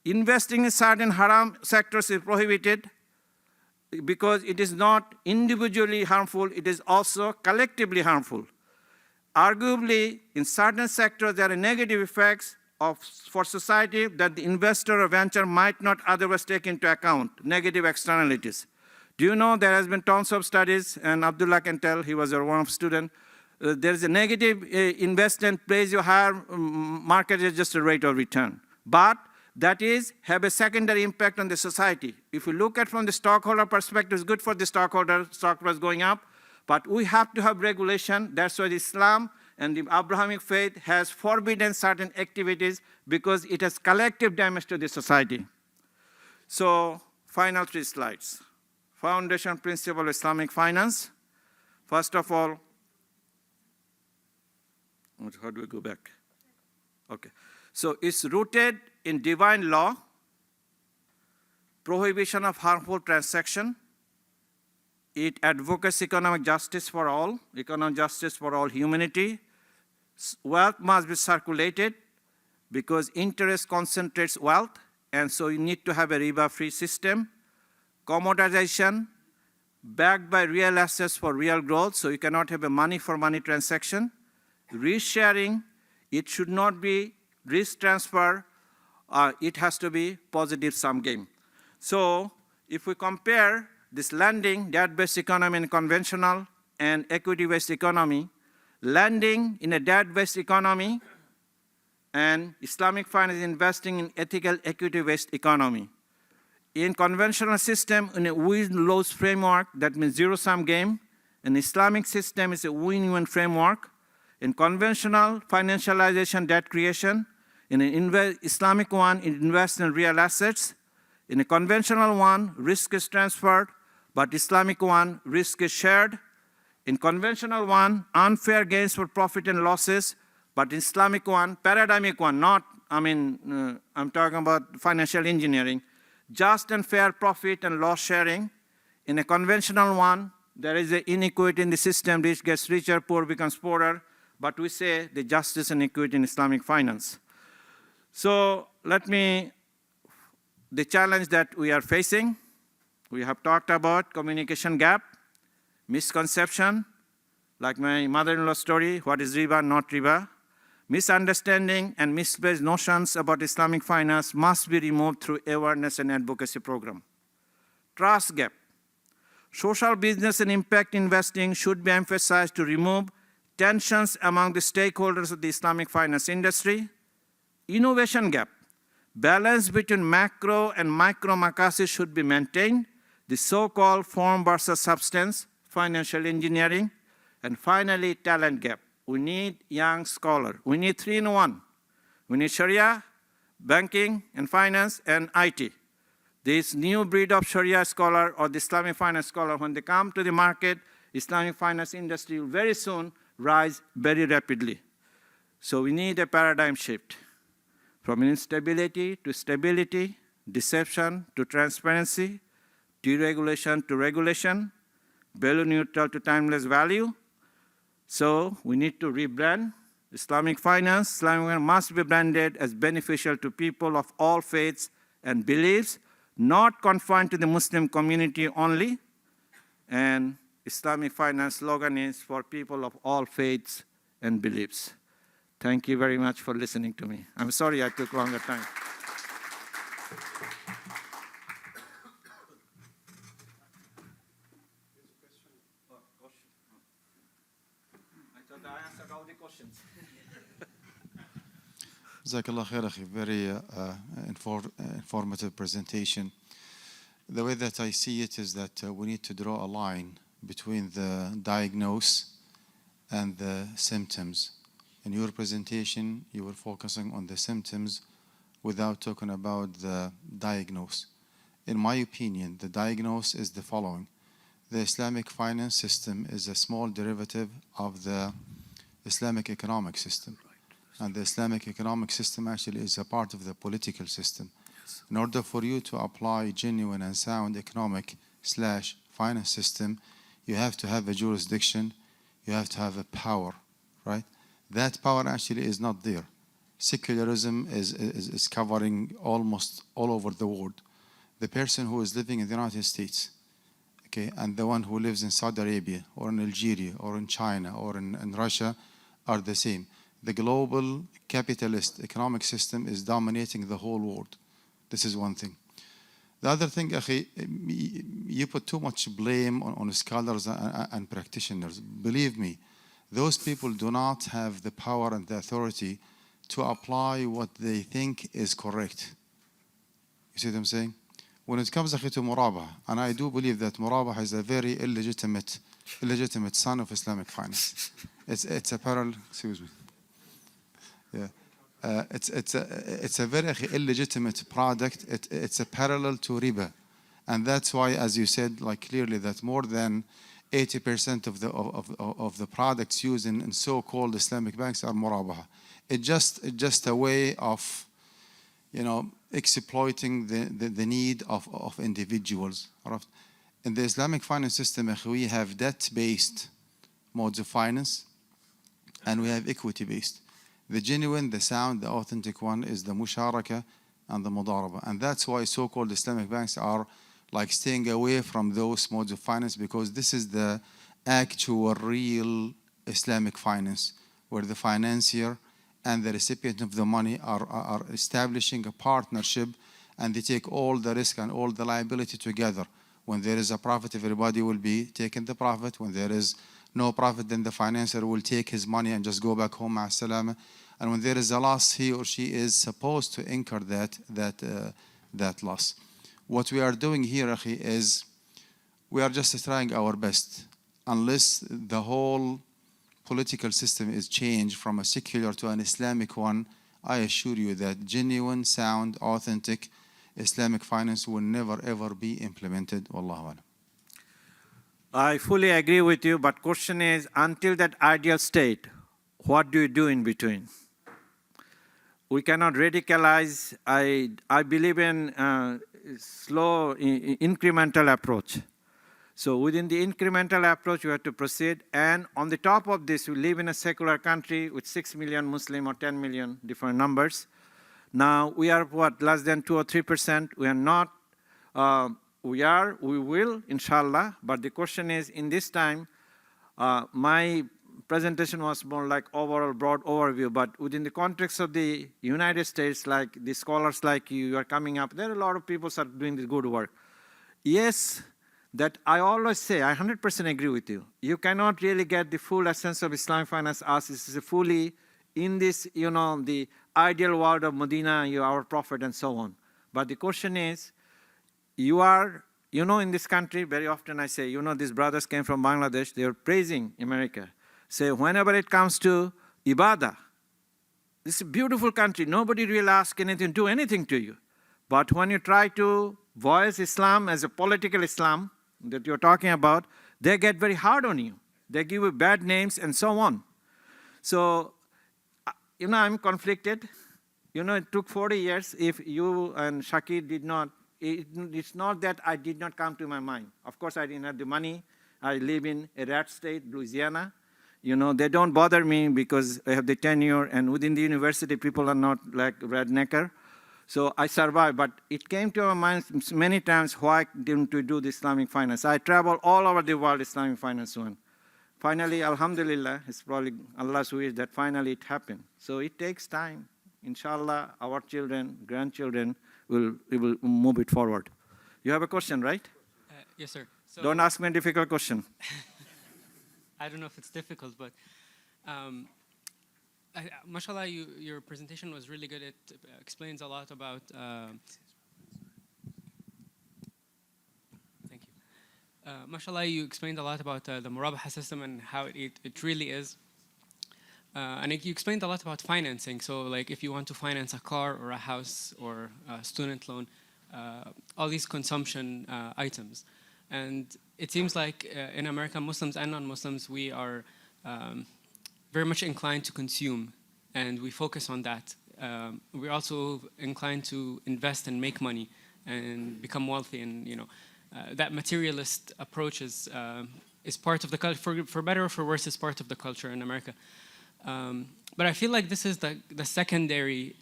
[SPEAKER 2] Investing in certain haram sectors is prohibited because it is not individually harmful, it is also collectively harmful. Arguably, in certain sectors, there are negative effects for society that the investor or venture might not otherwise take into account, negative externalities. Do you know there has been tons of studies, and Abdullah can tell, he was one of student, there is a negative investment plays you higher market adjusted rate of return. But that is have a secondary impact on the society. If you look at from the stockholder perspective, it's good for the stockholder, stock price going up, but we have to have regulation. That's why Islam and the Abrahamic faith has forbidden certain activities because it has collective damage to the society. So, final 3 slides. Foundation principle of Islamic finance. First of all, how do we go back? Okay. So it's rooted in divine law, prohibition of harmful transaction. It advocates economic justice for all humanity. Wealth must be circulated because interest concentrates wealth, and so you need to have a riba-free system. Commoditization, backed by real assets for real growth, so you cannot have a money-for-money transaction. Risk sharing, it should not be risk transfer, it has to be positive sum game. So if we compare this lending, debt-based economy and conventional and equity-based economy, lending in a debt-based economy and Islamic finance investing in ethical equity-based economy. In conventional system, in a win-lose framework, that means zero-sum game. An Islamic system is a win-win framework. In conventional financialization, debt creation. In an Islamic one, it invests in real assets. In a conventional one, risk is transferred, but Islamic one, risk is shared. In conventional one, unfair gains for profit and losses, but Islamic one, paradigmic one, not, I'm talking about financial engineering, just and fair profit and loss sharing. In a conventional one, there is an inequity in the system, rich gets richer, poor becomes poorer, but we say the justice and equity in Islamic finance. So the challenge that we are facing, we have talked about communication gap, misconception, like my mother-in-law story, what is riba, not riba. Misunderstanding and misplaced notions about Islamic finance must be removed through awareness and advocacy program. Trust gap. Social business and impact investing should be emphasized to remove tensions among the stakeholders of the Islamic finance industry. Innovation gap. Balance between macro and micro makasih should be maintained. The so-called form versus substance, financial engineering. And finally, talent gap. We need young scholars. We need 3 in 1. We need Sharia, banking, and finance, and IT. This new breed of Sharia scholar or the Islamic finance scholar, when they come to the market, Islamic finance industry will very soon rise very rapidly. So we need a paradigm shift from instability to stability, deception to transparency, deregulation to regulation, value neutral to timeless value. So we need to rebrand Islamic finance. Islamic finance must be branded as beneficial to people of all faiths and beliefs, not confined to the Muslim community only. And Islamic finance slogan is for people of all faiths and beliefs. Thank you very much for listening to me. I'm sorry I took longer time. I answered all the questions.
[SPEAKER 4] Jazakallah khair, akhi. Very informative presentation. The way that I see it is that we need to draw a line between the diagnose and the symptoms. In your presentation, you were focusing on the symptoms without talking about the diagnose. In my opinion, the diagnose is the following. The Islamic finance system is a small derivative of the Islamic economic system. And the Islamic economic system actually is a part of the political system. Yes. In order for you to apply genuine and sound economic/finance system, you have to have a jurisdiction, you have to have a power, right? That power actually is not there. Secularism is covering almost all over the world. The person who is living in the United States, okay, and the one who lives in Saudi Arabia or in Algeria or in China or in Russia are the same. the global capitalist economic system is dominating the whole world. This is one thing. The other thing, akhi, you put too much blame on scholars and practitioners. Believe me, those people do not have the power and the authority to apply what they think is correct. You see what I'm saying? When it comes, akhi, to Murabaha, and I do believe that Murabaha is a very illegitimate son of Islamic finance. It's a parallel, excuse me. Yeah. It's a very illegitimate product. It's a parallel to riba, and that's why, as you said, like clearly, that more than 80% of the products used in so-called Islamic banks are murabaha. It's just a way of, you know, exploiting the need of individuals. In the Islamic finance system, we have debt-based modes of finance, and we have equity-based. The genuine, the sound, the authentic one is the musharaka and the mudaraba. And that's why so-called Islamic banks are like staying away from those modes of finance, because this is the actual real Islamic finance, where the financier and the recipient of the money are establishing a partnership, and they take all the risk and all the liability together. When there is a profit, everybody will be taking the profit. When there is no profit, then the financier will take his money and just go back home, ma'as-salama. And when there is a loss, he or she is supposed to incur that loss. What we are doing here, akhi, is we are just trying our best. Unless the whole political system is changed from a secular to an Islamic one, I assure you that genuine, sound, authentic Islamic finance will never ever be implemented. Wallahu alam.
[SPEAKER 2] I fully agree with you, but question is, until that ideal state, what do you do in between? We cannot radicalize. I believe in slow, incremental approach. So within the incremental approach, you have to proceed. And on the top of this, we live in a secular country with 6 million Muslim or 10 million, different numbers. Now, we are what, less than 2 or 3%. We are not, we will, inshallah. But the question is, in this time, my presentation was more like overall broad overview, but within the context of the United States, like the scholars like you are coming up, there are a lot of people who are doing this good work. Yes, that I always say, I 100% agree with you. You cannot really get the full essence of Islamic finance as this is fully in this, you know, the ideal world of Medina, you are our prophet and so on. But the question is, you are, you know, in this country, very often I say, you know, these brothers came from Bangladesh, they are praising America. Say, whenever it comes to ibadah, this is a beautiful country. Nobody really asks anything, do anything to you. But when you try to voice Islam as a political Islam that you're talking about, they get very hard on you. They give you bad names and so on. So, you know, I'm conflicted. You know, it took 40 years. If you and Shakir did not, it's not that I did not come to my mind. Of course, I didn't have the money. I live in a red state, Louisiana. You know, they don't bother me because I have the tenure, and within the university, people are not like rednecker. So I survived, but it came to my mind many times, why didn't we do the Islamic finance? I travel all over the world, Islamic finance one. Finally, alhamdulillah, it's probably Allah's wish that finally it happened. So it takes time. Inshallah, our children, grandchildren will move it forward. You have a question, right?
[SPEAKER 3] Yes, sir. So
[SPEAKER 2] Don't ask me a difficult question.
[SPEAKER 3] I don't know if it's difficult, but mashallah, your presentation was really good. It explains a lot about, thank you. Mashallah, you explained a lot about the Murabaha system and how it really is. And you explained a lot about financing. So like if you want to finance a car or a house or a student loan, all these consumption items. And it seems like in America, Muslims and non-Muslims, we are very much inclined to consume, and we focus on that. We're also inclined to invest and make money and become wealthy, and you know, that materialist approach is part of the culture, for better or for worse, is part of the culture in America. But I feel like this is the secondary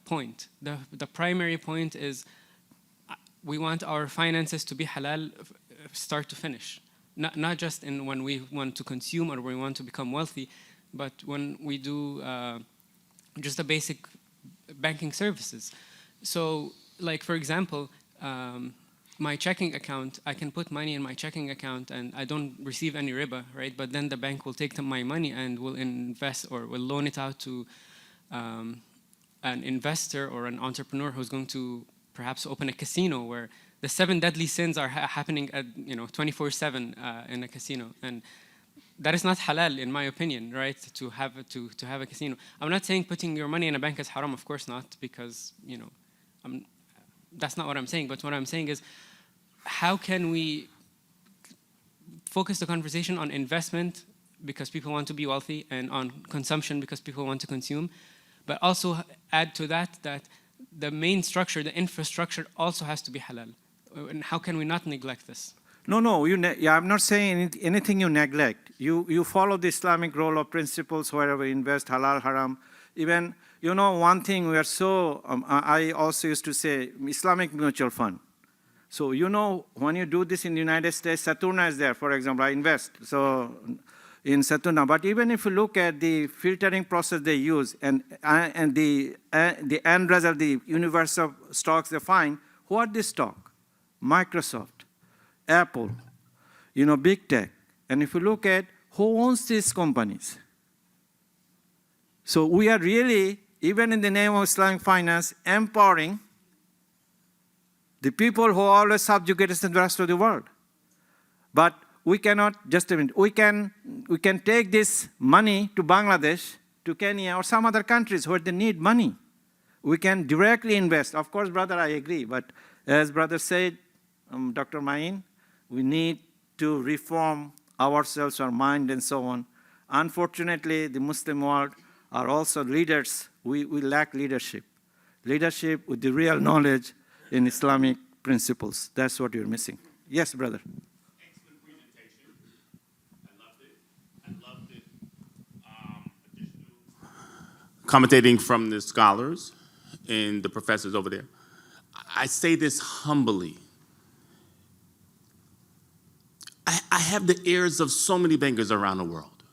[SPEAKER 3] point. The primary point is we want our finances to be halal start to finish. Not just in when we want to consume or when we want to become wealthy. but when we do just the basic banking services. So, like for example, my checking account, I can put money in my checking account and I don't receive any riba, right? But then the bank will take my money and will invest or will loan it out to an investor or an entrepreneur who's going to perhaps open a casino where the 7 deadly sins are happening at 24/7 in a casino, and that is not halal in my opinion, right? To have a casino. I'm not saying putting your money in a bank is haram, of course not, because that's not what I'm saying. But what I'm saying is, how can we focus the conversation on investment because people want to be wealthy, and on consumption because people want to consume, but also add to that the main structure, the infrastructure, also has to be halal. And how can we not neglect this?
[SPEAKER 2] No, I'm not saying anything you neglect. You follow the Islamic rule of principles wherever you invest, halal, haram. Even, one thing we are so, I also used to say, Islamic mutual fund. So, when you do this in the United States, Saturna is there, for example, I invest. So, in Saturna. But even if you look at the filtering process they use and the end result, the universe of stocks they find, what this stock? Microsoft, Apple, big tech. And if you look at who owns these companies. So we are really, even in the name of Islamic finance, empowering the people who always subjugate us in the rest of the world. But we cannot just, we can take this money to Bangladesh, to Kenya, or some other countries where they need money. We can directly invest. Of course, brother, I agree. But as brother said, Dr. Ma'in, we need to reform ourselves, our mind, and so on. Unfortunately, the Muslim world are also leaders. We lack leadership. Leadership with the real knowledge in Islamic principles. That's what you're missing. Yes, brother.
[SPEAKER 5] Excellent presentation. I loved it. Additional commentating from the scholars and the professors over there. I say this humbly. I have the ears of so many bankers around the world.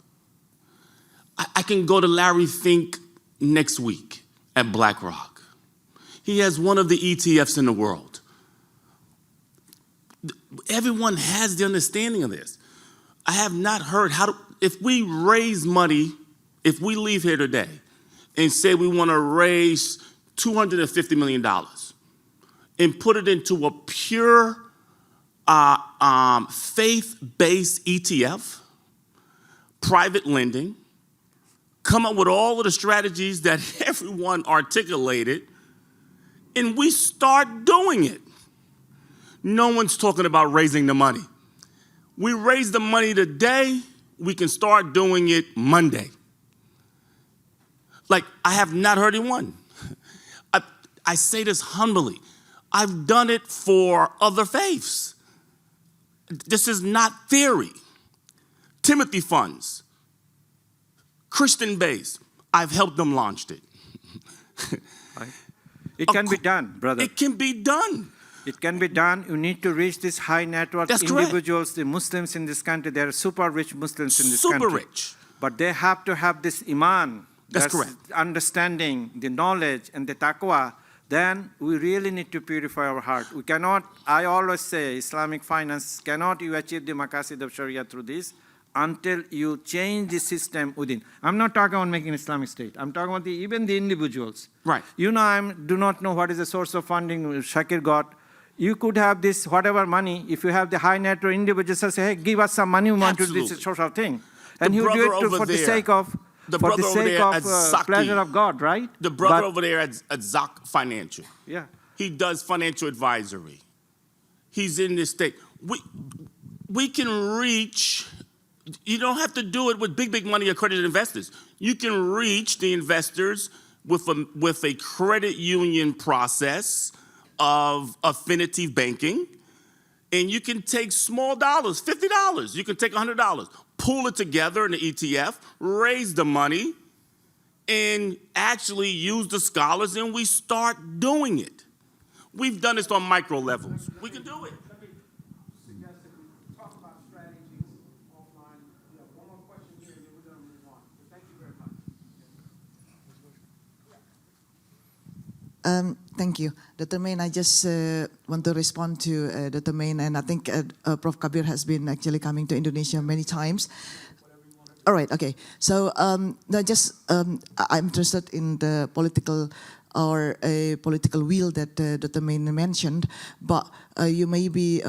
[SPEAKER 5] I can go to Larry Fink next week at BlackRock. He has one of the ETFs in the world. Everyone has the understanding of this. I have not heard if we raise money, if we leave here today and say we want to raise $250 million and put it into a pure faith-based ETF, private lending, come up with all of the strategies that everyone articulated, and we start doing it. No one's talking about raising the money. We raise the money today, we can start doing it Monday. Like, I have not heard anyone. I say this humbly. I've done it for other faiths. This is not theory. Timothy funds, Christian base, I've helped them launch it.
[SPEAKER 2] It can be done, brother.
[SPEAKER 5] It can be done.
[SPEAKER 2] It can be done. You need to reach these high net worth individuals, correct. The Muslims in this country. There are super rich Muslims in this country.
[SPEAKER 5] Super rich.
[SPEAKER 2] But they have to have this iman.
[SPEAKER 5] That's correct.
[SPEAKER 2] Understanding, the knowledge, and the taqwa. Then we really need to purify our heart. We cannot, I always say, Islamic finance, cannot you achieve the maqasid of Sharia through this until you change the system within. I'm not talking about making an Islamic state. I'm talking about even the individuals.
[SPEAKER 5] Right.
[SPEAKER 2] I do not know what is the source of funding Shakir got. You could have this, whatever money, if you have the high net worth individuals, say, hey, give us some money, we want to do this social thing. And you do it for the sake of pleasure of God, right?
[SPEAKER 5] The brother over there at Zak Financial.
[SPEAKER 2] Yeah.
[SPEAKER 5] He does financial advisory. He's in this state. We can reach, you don't have to do it with big money accredited investors. You can reach the investors with a credit union process of affinity banking, and you can take small dollars, $50. You can take $100. Pull it together in the ETF, raise the money, and actually use the scholars, and we start doing it. We've done this on micro levels. We can do it.
[SPEAKER 1] Let me suggest that we talk about strategies offline. We have one more question here, and then we're going to move on. Thank you very much.
[SPEAKER 6] Thank you. Dr. Main, I just want to respond to Dr. Main, and I think Prof. Kabir has been actually coming to Indonesia many times. All right, okay. So I'm interested in the political or a political will that Dr. Main mentioned, but you may be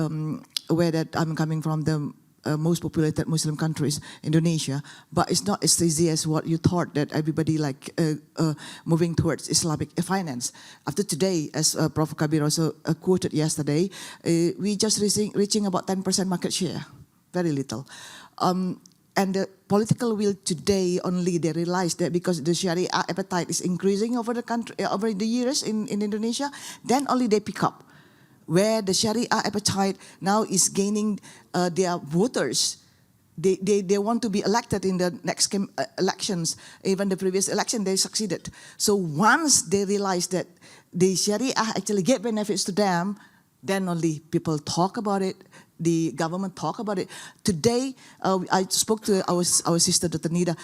[SPEAKER 6] aware that I'm coming from the most populated Muslim countries, Indonesia, but it's not as easy as what you thought, that everybody moving towards Islamic finance. After today, as Prof. Kabir also quoted yesterday, we just reaching about 10% market share, very little. And the political will today only they realize that because the Sharia appetite is increasing over the country, over the years in Indonesia, then only they pick up. Where the Sharia appetite now is gaining their voters. They want to be elected in the next elections. Even the previous election, they succeeded. So once they realize that the Sharia actually get benefits to them, then only people talk about it, the government talk about it. Today, I spoke to our sister, Dr. Nida,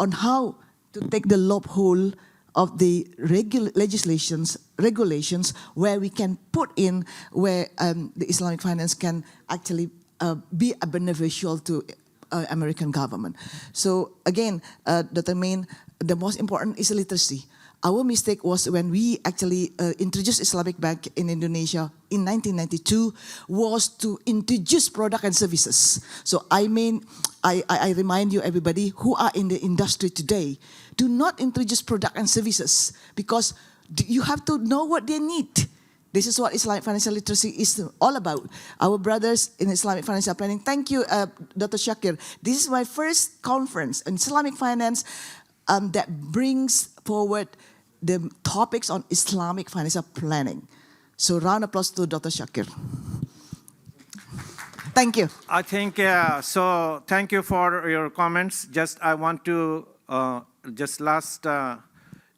[SPEAKER 6] on how to take the loophole of the regulations where we can put in where the Islamic finance can actually be a beneficial to American government. So again, Dr. Main, the most important is literacy. Our mistake was when we actually introduced Islamic Bank in Indonesia in 1992 was to introduce product and services. So I remind you, everybody who are in the industry today, do not introduce product and services because you have to know what they need. This is what Islamic financial literacy is all about. Our brothers in Islamic financial planning. Thank you, Dr. Shakir. This is my first conference in Islamic finance that brings forward the topics on Islamic financial planning. So round of applause to Dr. Shakir. Thank you.
[SPEAKER 2] I think, so thank you for your comments. Just I want to,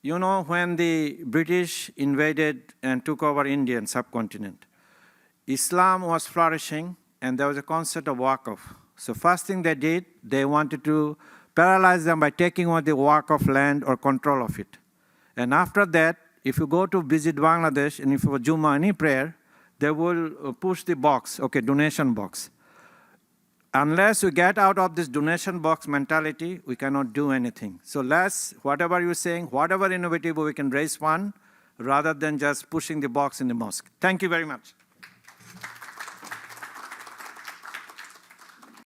[SPEAKER 2] you know, when the British invaded and took over Indian subcontinent, Islam was flourishing and there was a concept of waqf. So first thing they did, they wanted to paralyze them by taking over the waqf land or control of it. And after that, if you go to visit Bangladesh and if you Juma any prayer, they will push the box, okay, donation box. Unless we get out of this donation box mentality, we cannot do anything. So let's, whatever you're saying, whatever innovative we can raise fund, rather than just pushing the box in the mosque. Thank you very much.